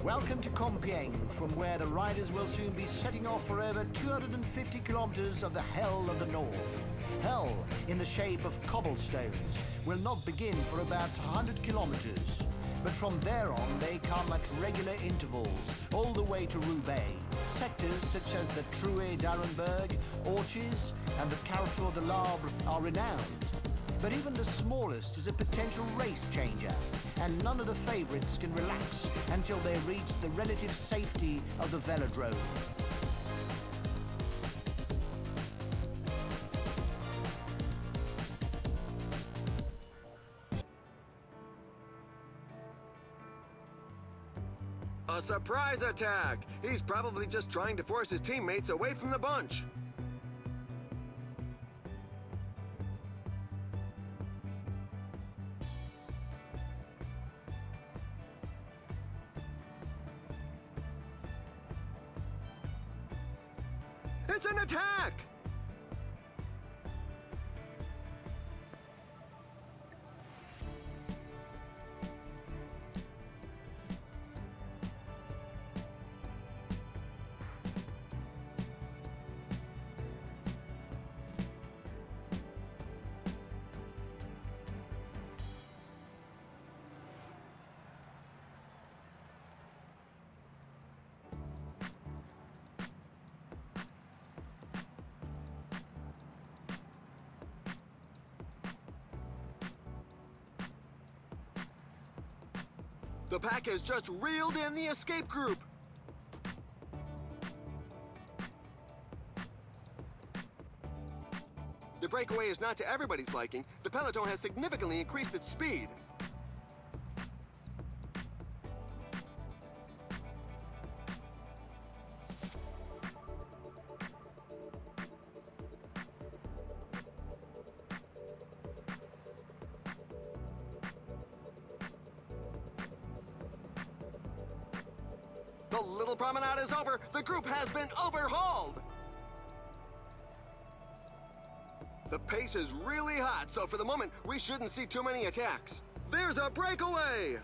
Welcome to Compiègne, from where the riders will soon be setting off for over 250 kilometers of the hell of the north. Hell, in the shape of cobblestones, will not begin for about 100 kilometers. But from there on, they come at regular intervals, all the way to Roubaix. Sectors such as the Trouet d'Arenberg, Orchies, and the Carrefour de l'Arbre are renowned. But even the smallest is a potential race changer, and none of the favorites can relax until they reach the relative safety of the velodrome. A surprise attack! He's probably just trying to force his teammates away from the bunch. It's an attack! The pack has just reeled in the escape group. The breakaway is not to everybody's liking. The peloton has significantly increased its speed. The little promenade is over. The group has been overhauled. The pace is really hot, so for the moment, we shouldn't see too many attacks. There's a breakaway!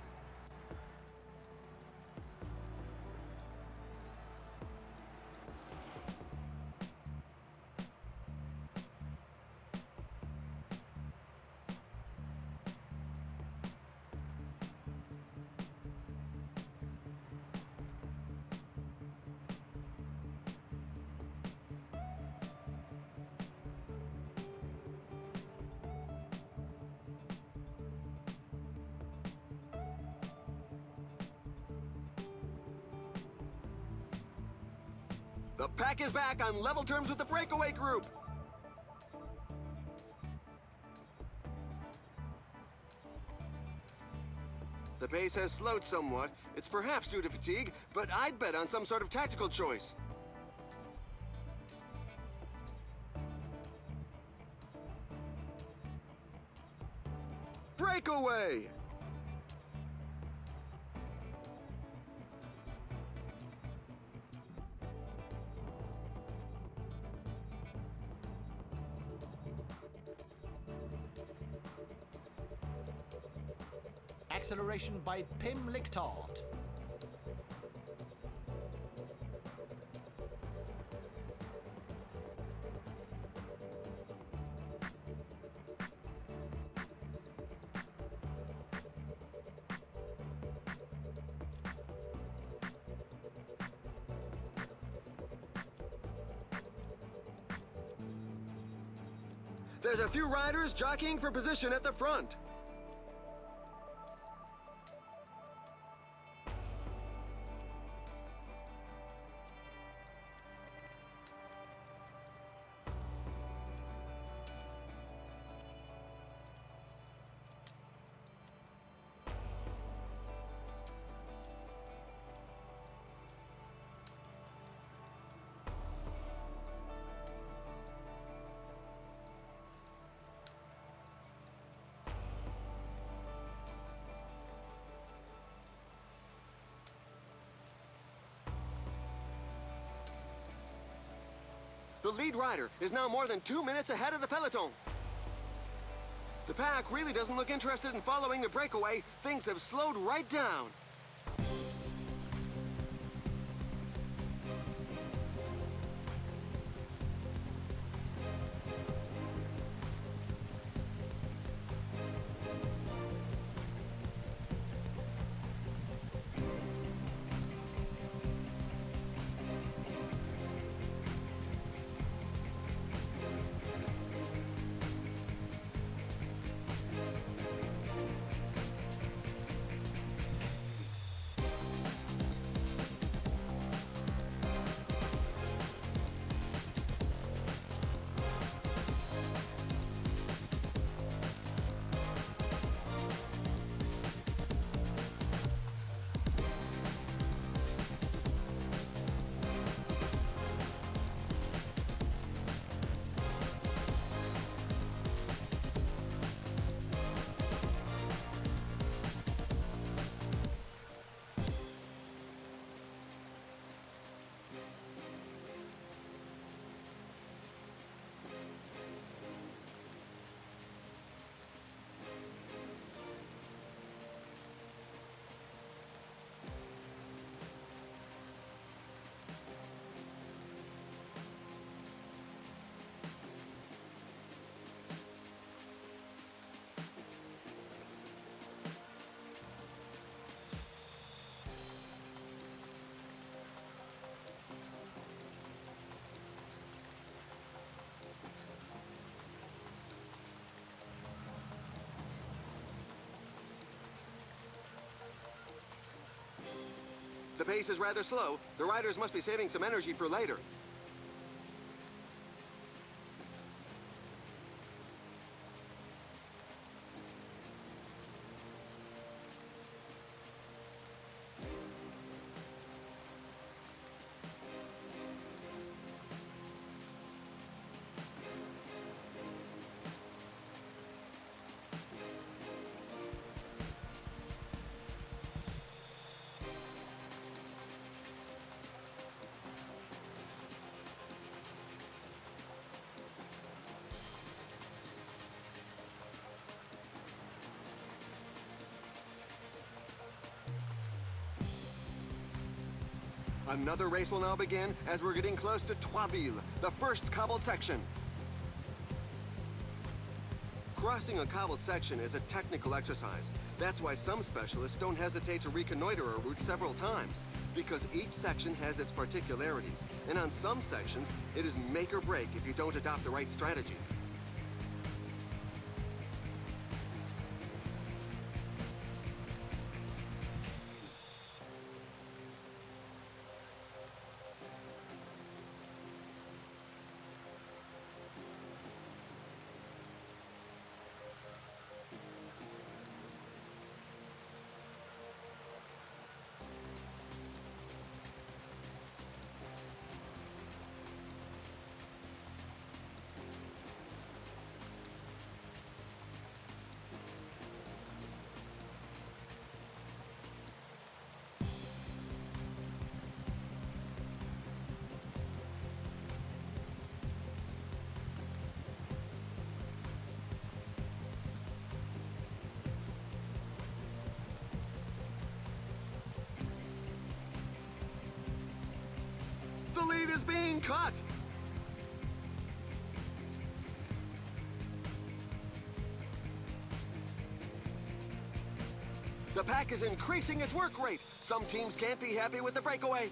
The pack is back on level terms with the breakaway group. The pace has slowed somewhat. It's perhaps due to fatigue, but I'd bet on some sort of tactical choice. Breakaway! Acceleration by Pim Lichtart. There's a few riders jockeying for position at the front. The lead rider is now more than 2 minutes ahead of the peloton. The pack really doesn't look interested in following the breakaway. Things have slowed right down. The pace is rather slow. The riders must be saving some energy for later. Another race will now begin as we're getting close to Troisville, the first cobbled section. Crossing a cobbled section is a technical exercise. That's why some specialists don't hesitate to reconnoiter a route several times, because each section has its particularities, and on some sections, it is make or break if you don't adopt the right strategy. The lead is being cut! The pack is increasing its work rate. Some teams can't be happy with the breakaway.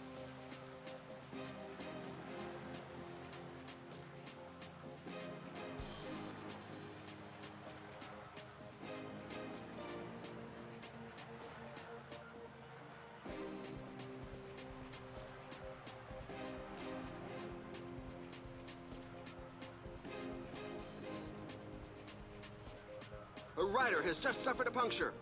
A rider has just suffered a puncture.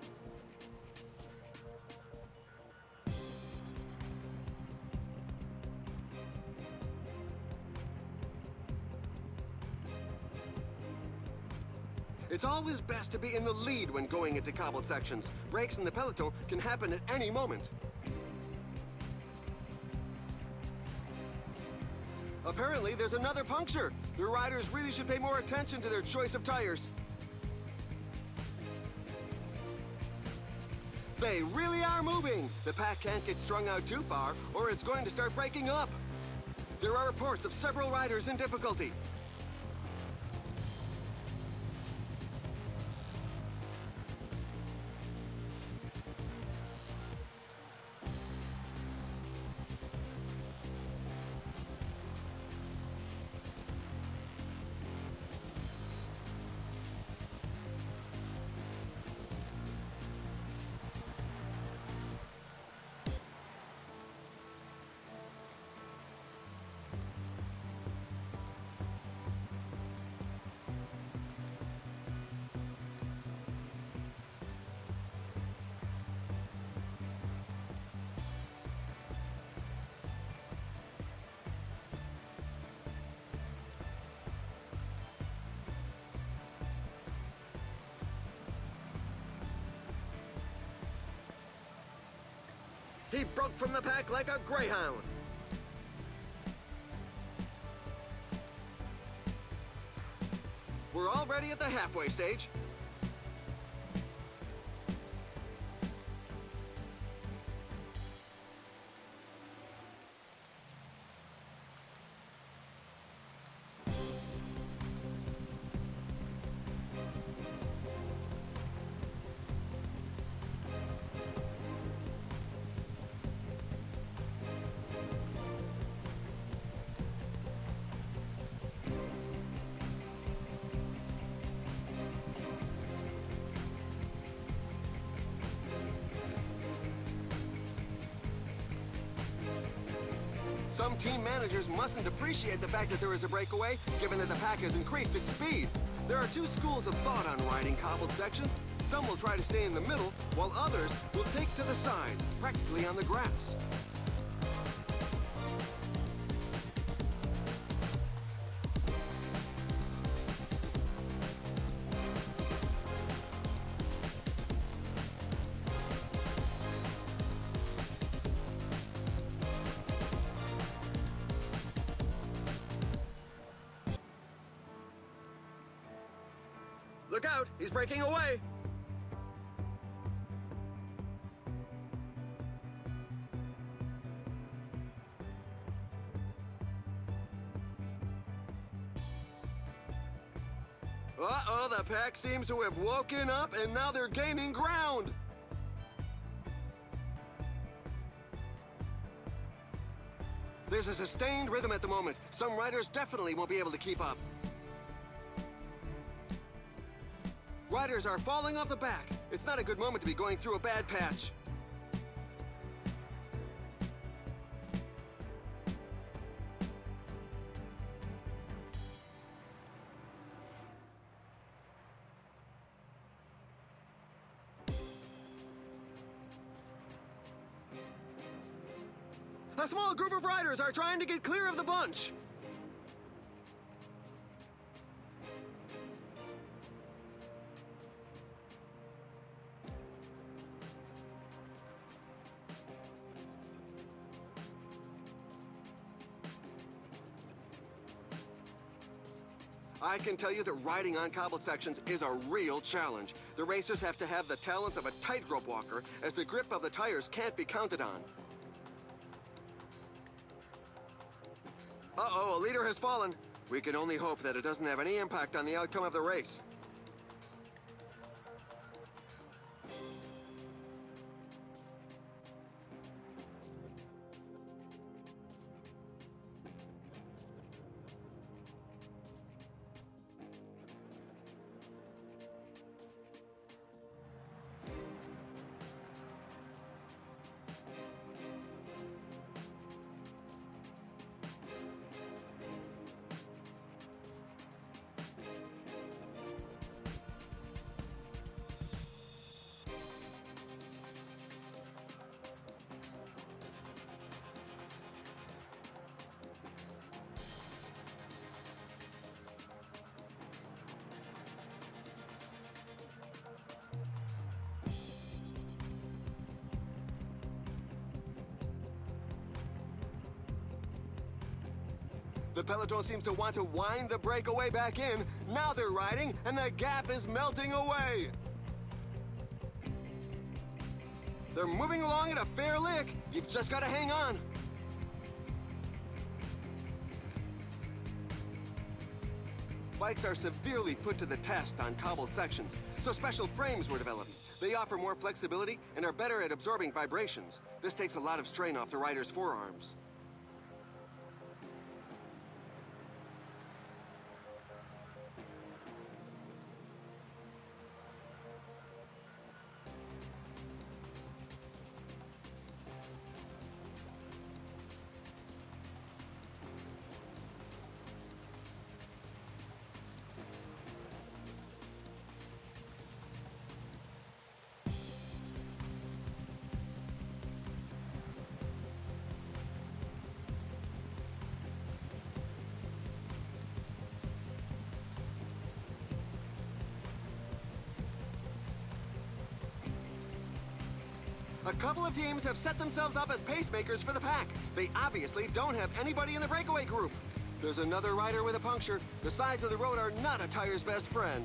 It's always best to be in the lead when going into cobbled sections. Breaks in the peloton can happen at any moment. Apparently, there's another puncture. The riders really should pay more attention to their choice of tires. They really are moving! The pack can't get strung out too far, or it's going to start breaking up. There are reports of several riders in difficulty. He broke from the pack like a greyhound. We're already at the halfway stage. Team managers mustn't appreciate the fact that there is a breakaway, given that the pack has increased its speed. There are two schools of thought on riding cobbled sections. Some will try to stay in the middle, while others will take to the side, practically on the grass. Look out! He's breaking away! Uh-oh, the pack seems to have woken up, and now they're gaining ground! There's a sustained rhythm at the moment. Some riders definitely won't be able to keep up. Riders are falling off the back. It's not a good moment to be going through a bad patch. A small group of riders are trying to get clear of the bunch. I can tell you that riding on cobbled sections is a real challenge. The racers have to have the talents of a tightrope walker, as the grip of the tires can't be counted on. Uh-oh, a leader has fallen. We can only hope that it doesn't have any impact on the outcome of the race. The peloton seems to want to wind the breakaway back in. Now they're riding, and the gap is melting away. They're moving along at a fair lick. You've just got to hang on. Bikes are severely put to the test on cobbled sections, so special frames were developed. They offer more flexibility and are better at absorbing vibrations. This takes a lot of strain off the rider's forearms. A couple of teams have set themselves up as pacemakers for the pack. They obviously don't have anybody in the breakaway group. There's another rider with a puncture. The sides of the road are not a tire's best friend.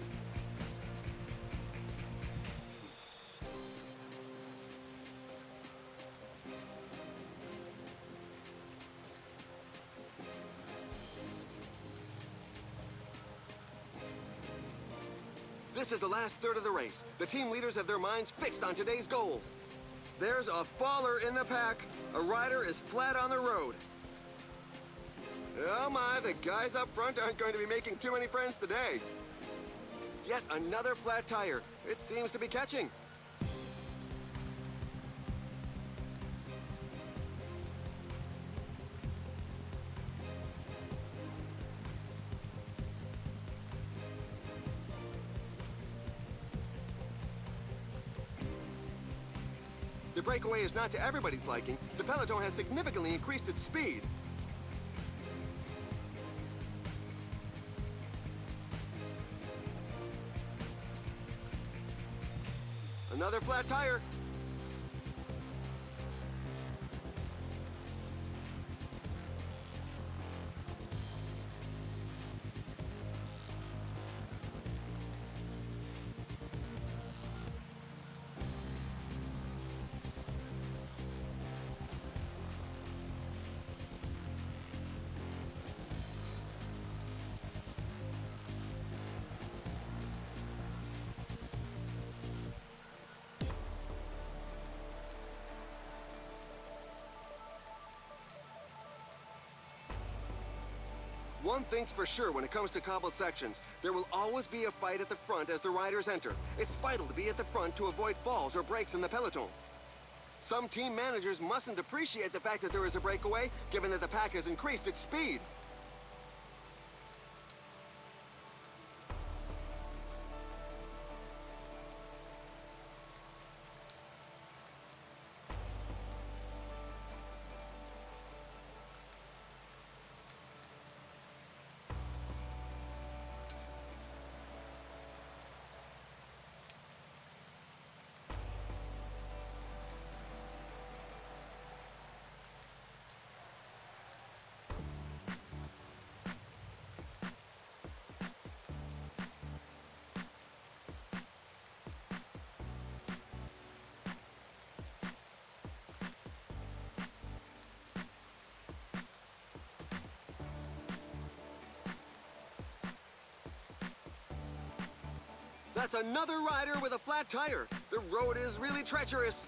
This is the last third of the race. The team leaders have their minds fixed on today's goal. There's a faller in the pack. A rider is flat on the road. Oh my, the guys up front aren't going to be making too many friends today. Yet another flat tire. It seems to be catching. breakaway is not to everybody's liking, the peloton has significantly increased its speed. Another flat tire. One thing's for sure when it comes to cobbled sections, there will always be a fight at the front as the riders enter. It's vital to be at the front to avoid falls or breaks in the peloton. Some team managers mustn't appreciate the fact that there is a breakaway, given that the pack has increased its speed. That's another rider with a flat tire. The road is really treacherous.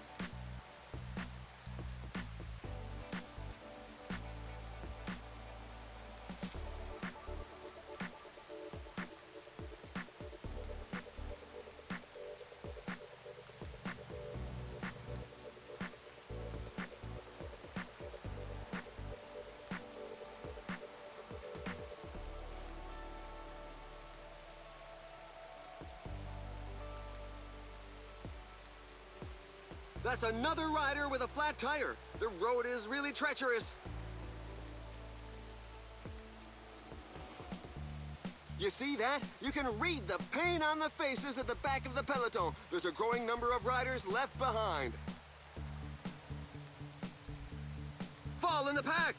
That's another rider with a flat tire. The road is really treacherous. You see that? You can read the pain on the faces at the back of the peloton. There's a growing number of riders left behind. Fall in the pack!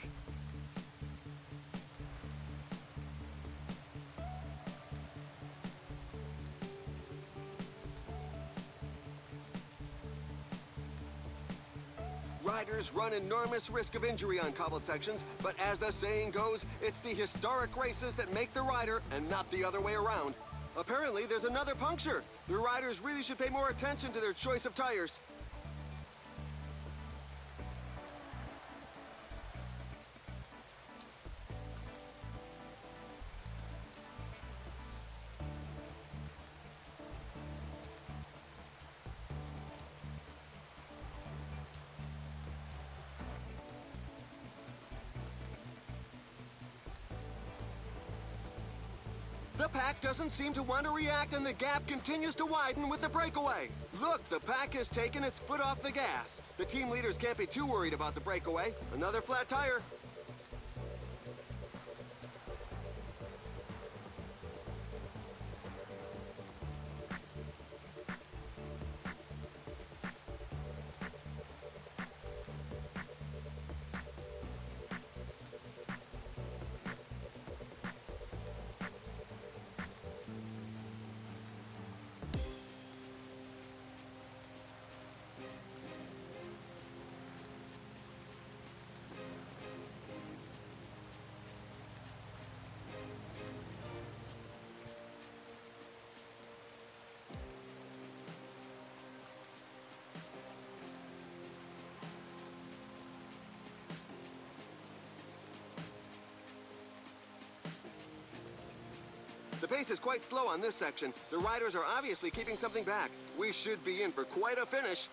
Riders run enormous risk of injury on cobbled sections, but as the saying goes, it's the historic races that make the rider and not the other way around. Apparently, there's another puncture. The riders really should pay more attention to their choice of tires. The pack doesn't seem to want to react and the gap continues to widen with the breakaway. Look, the pack has taken its foot off the gas. The team leaders can't be too worried about the breakaway. Another flat tire. The pace is quite slow on this section. The riders are obviously keeping something back. We should be in for quite a finish.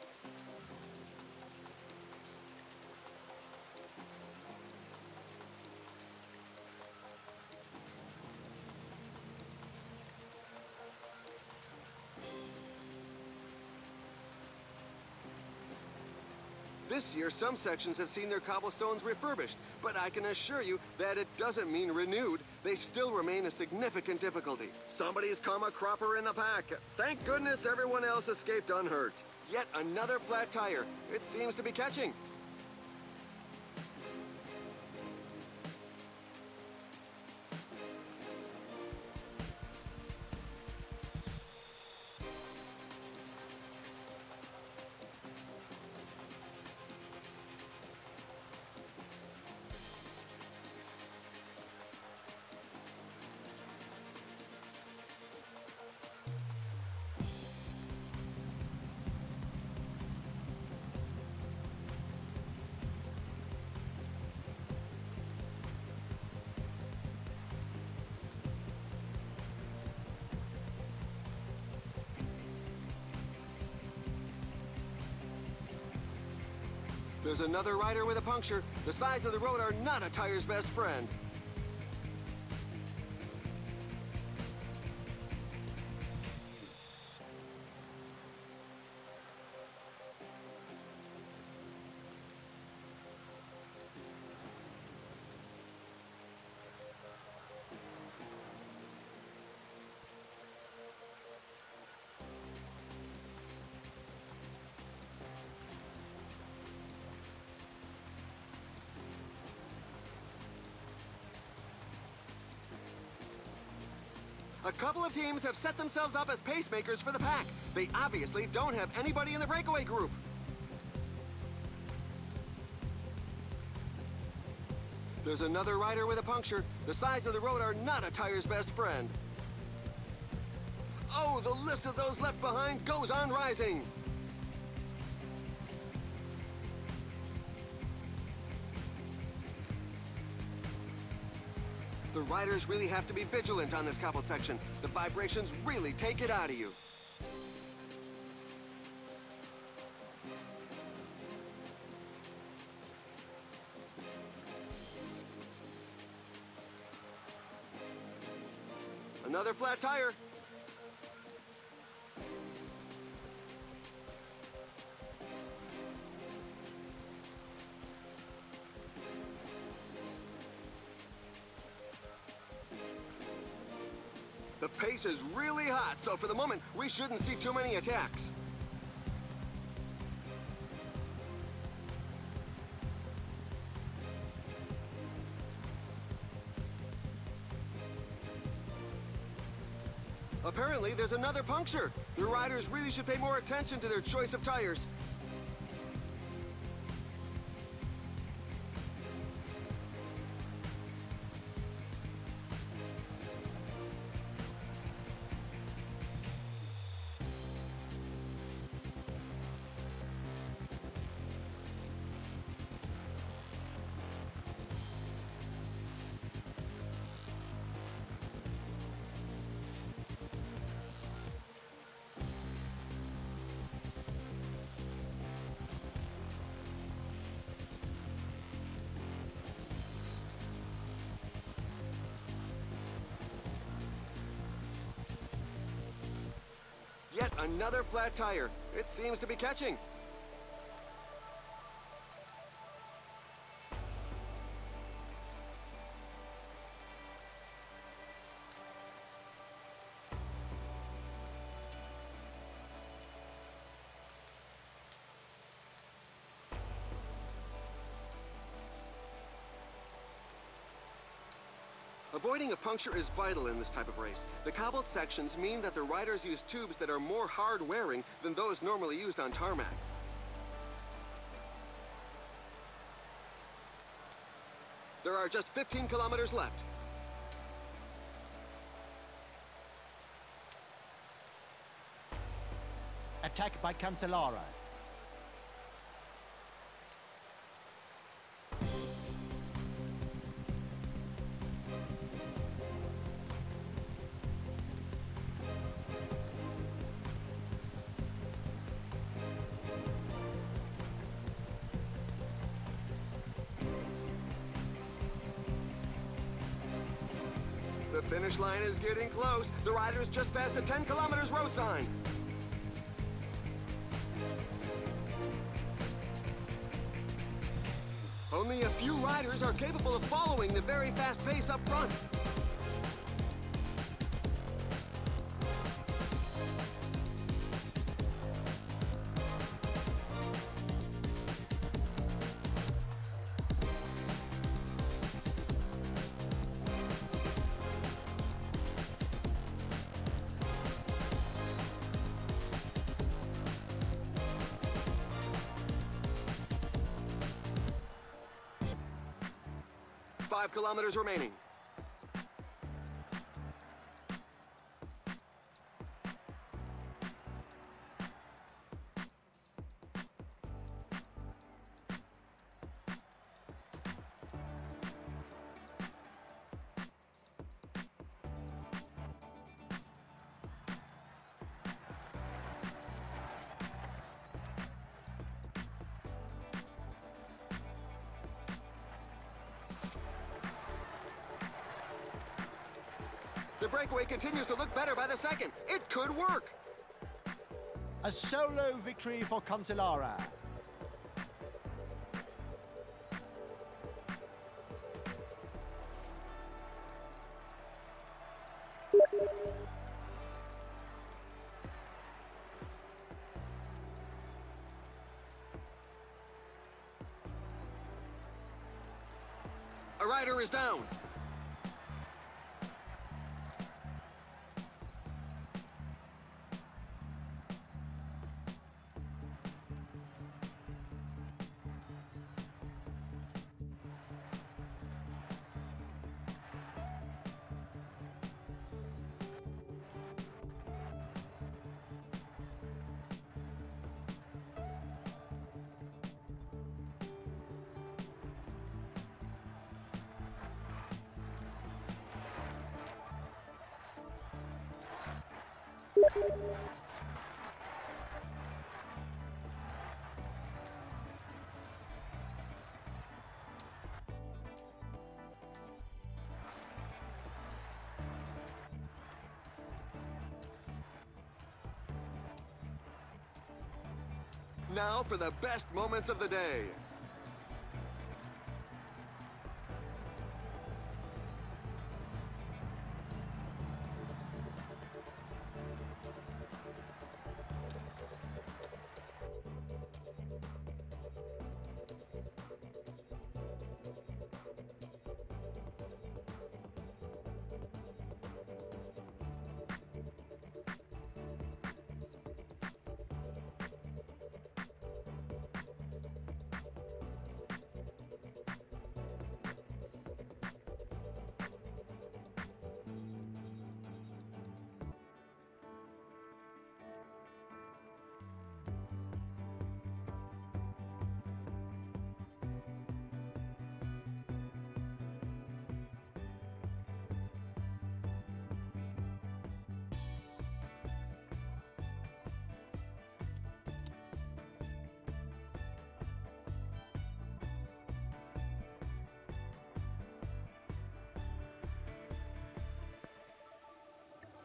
This year, some sections have seen their cobblestones refurbished, but I can assure you that it doesn't mean renewed. They still remain a significant difficulty. Somebody's come a cropper in the pack. Thank goodness everyone else escaped unhurt. Yet another flat tire. It seems to be catching. There's another rider with a puncture. The sides of the road are not a tire's best friend. A couple of teams have set themselves up as pacemakers for the pack. They obviously don't have anybody in the breakaway group. There's another rider with a puncture. The sides of the road are not a tire's best friend. Oh, the list of those left behind goes on rising. The riders really have to be vigilant on this cobbled section. The vibrations really take it out of you. Another flat tire. The pace is really hot, so for the moment, we shouldn't see too many attacks. Apparently, there's another puncture. The riders really should pay more attention to their choice of tires. Yet another flat tire. It seems to be catching. Avoiding a puncture is vital in this type of race. The cobbled sections mean that the riders use tubes that are more hard-wearing than those normally used on tarmac. There are just 15 kilometers left. Attack by Cancellara. The finish line is getting close. The riders just passed the 10 kilometers road sign. Only a few riders are capable of following the very fast pace up front. Five kilometers remaining. The breakaway continues to look better by the second. It could work. A solo victory for Cancellara. A rider is down. Now for the best moments of the day.